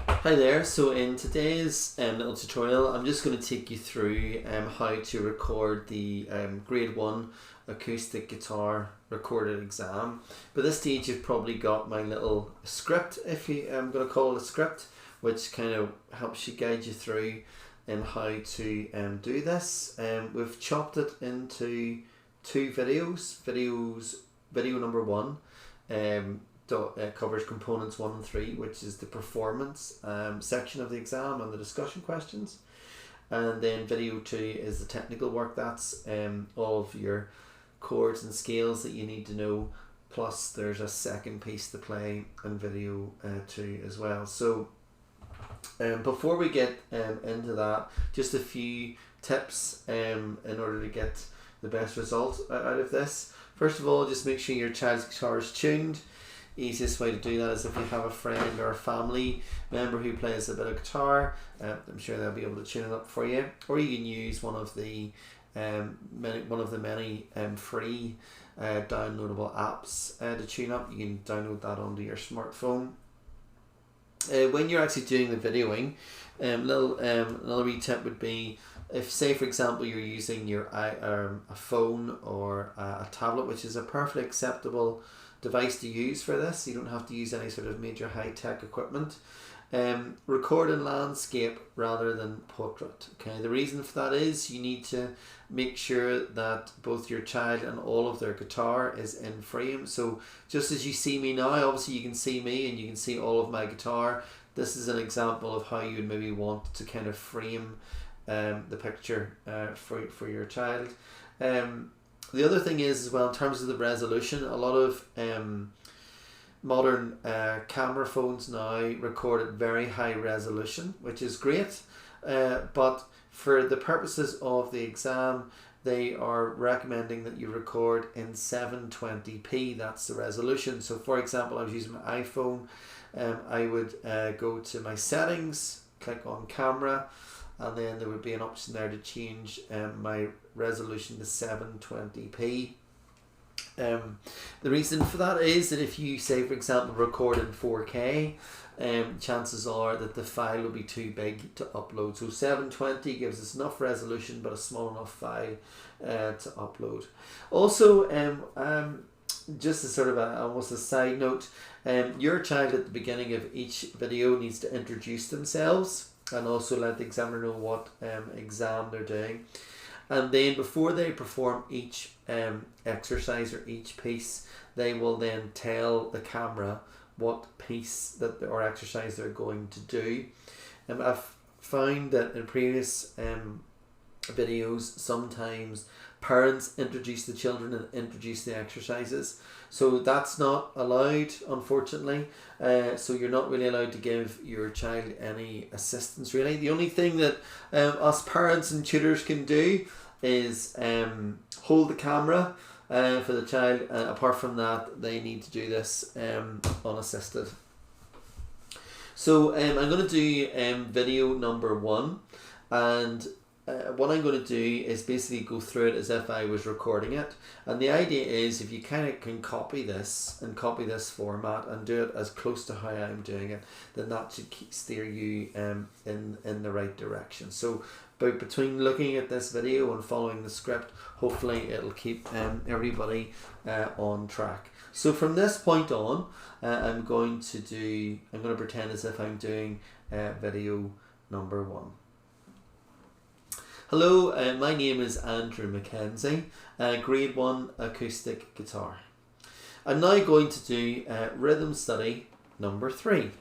Hi there, so in today's little tutorial I'm just going to take you through how to record the grade 1 acoustic guitar recorded exam. By this stage you've probably got my little script, if I'm going to call it a script, which kind of helps you guide you through how to do this. We've chopped it into two videos. Video number 1 covers components 1 and 3, which is the performance section of the exam and the discussion questions, and then video 2 is the technical work. That's all of your chords and scales that you need to know, plus there's a second piece to play in video 2 as well. So before we get into that, just a few tips in order to get the best result out of this. First of all, just make sure your child's guitar is tuned. Easiest way to do that is if you have a friend or a family member who plays a bit of guitar. I'm sure they'll be able to tune it up for you, or you can use one of the many free downloadable apps to tune up. You can download that onto your smartphone. When you're actually doing the videoing, another wee tip would be, if say for example you're using your a phone or a tablet, which is a perfectly acceptable device to use for this, you don't have to use any sort of major high-tech equipment. Record in landscape rather than portrait. Okay, the reason for that is you need to make sure that both your child and all of their guitar is in frame. So just as you see me now, obviously you can see me and you can see all of my guitar. This is an example of how you would maybe want to kind of frame the picture for your child. The other thing is as well, in terms of the resolution, a lot of modern camera phones now record at very high resolution, which is great, but for the purposes of the exam they are recommending that you record in 720p. That's the resolution. So for example, I was using my iPhone, I would go to my settings, click on camera, and then there would be an option there to change my resolution to 720p. The reason for that is that if you say for example record in 4K, chances are that the file will be too big to upload. So 720 gives us enough resolution but a small enough file to upload. Also, just as sort of almost a side note, your child at the beginning of each video needs to introduce themselves and also let the examiner know what exam they're doing. And then before they perform each exercise or each piece, they will then tell the camera what piece or exercise they're going to do. I've found that in previous videos, sometimes parents introduce the children and introduce the exercises. So that's not allowed, unfortunately. So you're not really allowed to give your child any assistance really. The only thing that us parents and tutors can do is hold the camera for the child. Apart from that, they need to do this unassisted. So I'm going to do video number 1, and what I'm going to do is basically go through it as if I was recording it. And the idea is, if you kind of can copy this format and do it as close to how I'm doing it, then that should steer you in the right direction. So between looking at this video and following the script, hopefully it'll keep everybody on track. So from this point on, I'm going to pretend as if I'm doing video number 1. Hello, my name is Andrew Mackenzie, grade 1 acoustic guitar. I'm now going to do rhythm study number 3.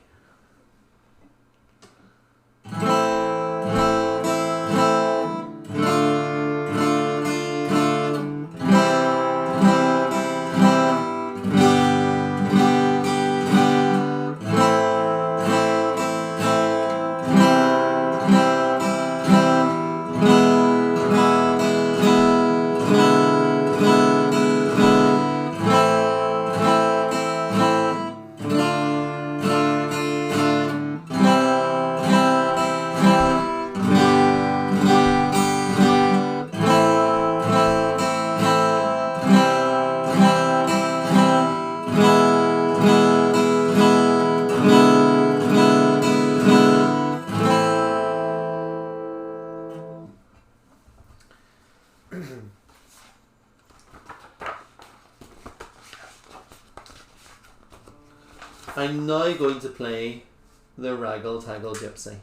I'm now going to play the Raggle Taggle Gypsy.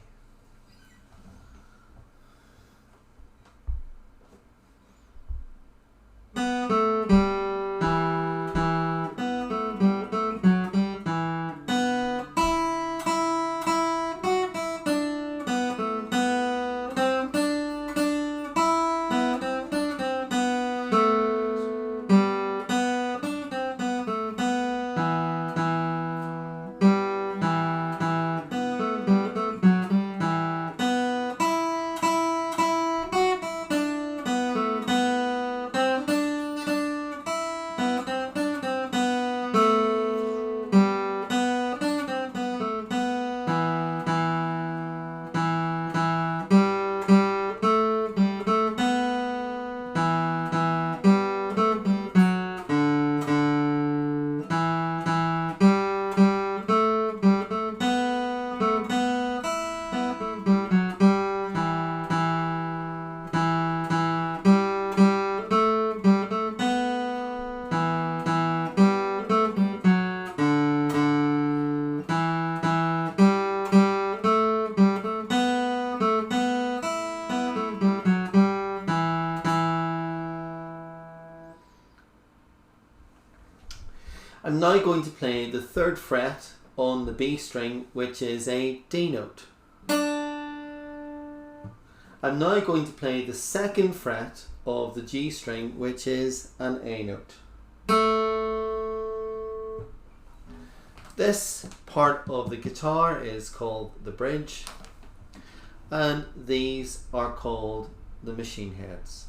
I'm now going to play the 3rd fret on the B string, which is a D note. I'm now going to play the 2nd fret of the G string, which is an A note. This part of the guitar is called the bridge, and these are called the machine heads.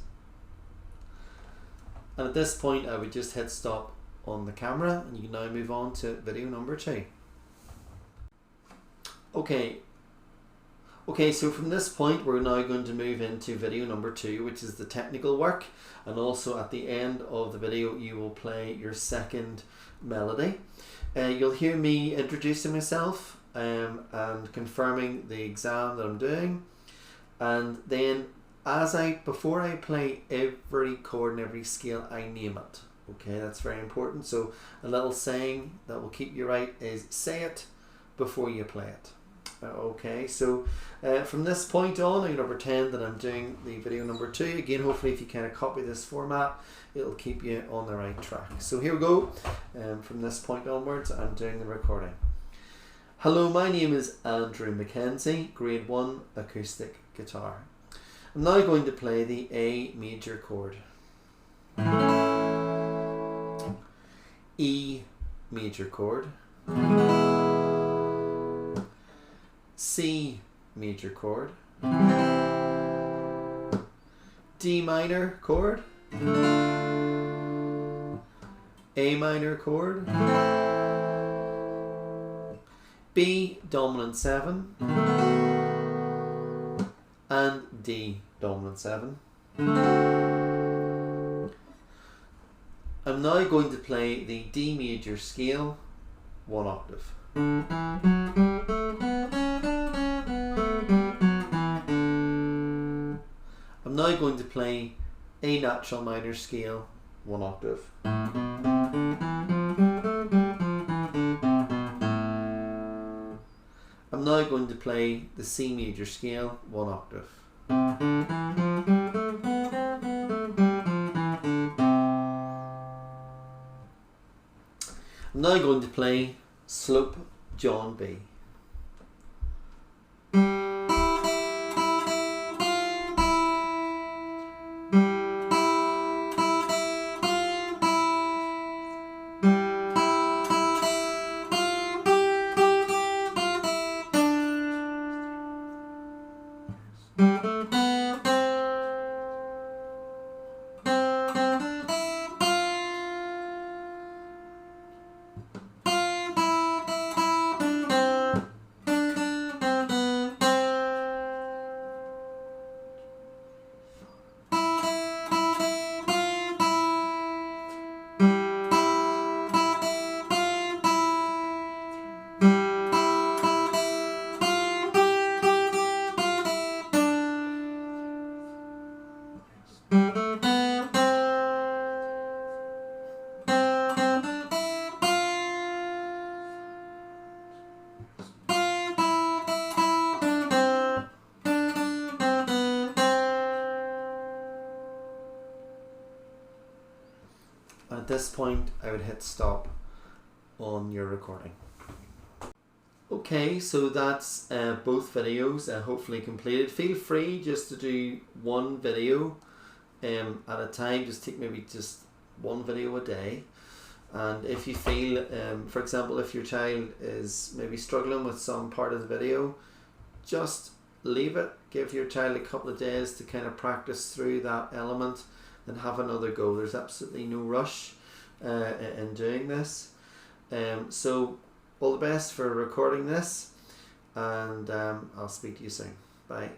And at this point I would just hit stop on the camera, and you can now move on to video number 2. Okay, so from this point we're now going to move into video number 2, which is the technical work, and also at the end of the video you will play your 2nd melody. You'll hear me introducing myself and confirming the exam that I'm doing, and then before I play every chord and every scale, I name it. Okay, that's very important. So a little saying that will keep you right is say it before you play it. Okay, so from this point on, I'm going to pretend that I'm doing the video number 2. Again, hopefully if you kind of copy this format, it'll keep you on the right track. So here we go. From this point onwards, I'm doing the recording. Hello, my name is Andrew Mackenzie, grade 1 acoustic guitar. I'm now going to play the A major chord, E major chord, C major chord, D minor chord, A minor chord, B dominant 7, and D dominant 7. I'm now going to play the D major scale 1 octave. I'm now going to play A natural minor scale 1 octave. I'm now going to play the C major scale 1 octave. I'm now going to play Slope John B. this point I would hit stop on your recording. Okay, so that's both videos hopefully completed. Feel free just to do one video at a time. Just take maybe just one video a day. And if you feel, for example, if your child is maybe struggling with some part of the video, just leave it. Give your child a couple of days to kind of practice through that element and have another go. There's absolutely no rush in doing this. So all the best for recording this, and I'll speak to you soon. Bye.